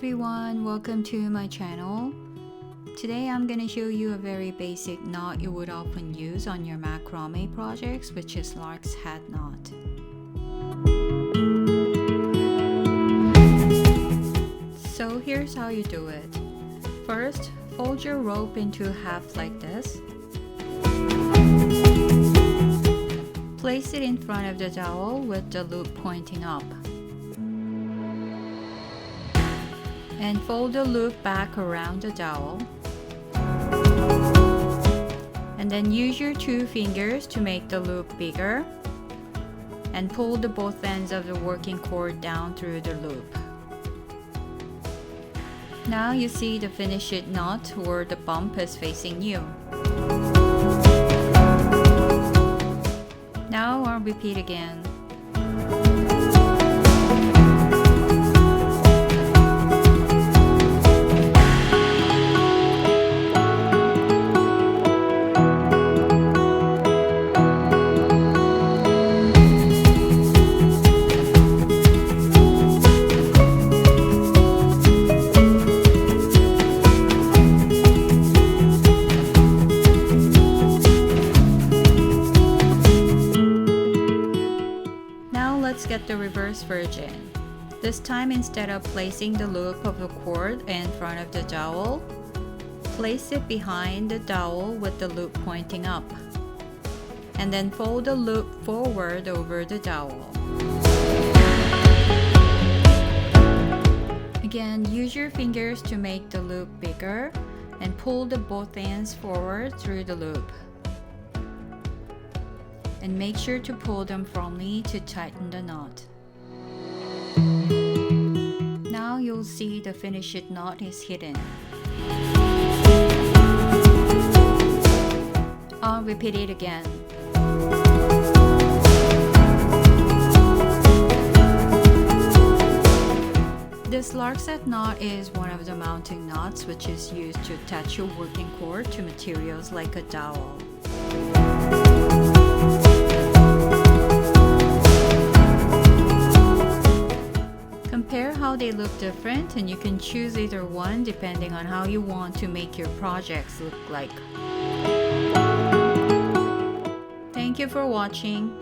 everyone, welcome to my channel. Today I'm going to show you a very basic knot you would often use on your macrame projects, which is Lark's hat knot. So here's how you do it. First, fold your rope into half like this. Place it in front of the dowel with the loop pointing up. And fold the loop back around the dowel. And then use your two fingers to make the loop bigger. And pull the both ends of the working cord down through the loop. Now you see the finished knot where the bump is facing you. Now I'll repeat again. Let's get the reverse version. This time, instead of placing the loop of the cord in front of the dowel, place it behind the dowel with the loop pointing up. And then fold the loop forward over the dowel. Again, use your fingers to make the loop bigger and pull the both ends forward through the loop. And make sure to pull them firmly to tighten the knot. Now you'll see the finished knot is hidden. I'll repeat it again. This Lark's hat knot is one of the mounting knots which is used to attach your working cord to materials like a dowel. Compare how they look different, and you can choose either one depending on how you want to make your projects look like. Thank you for watching.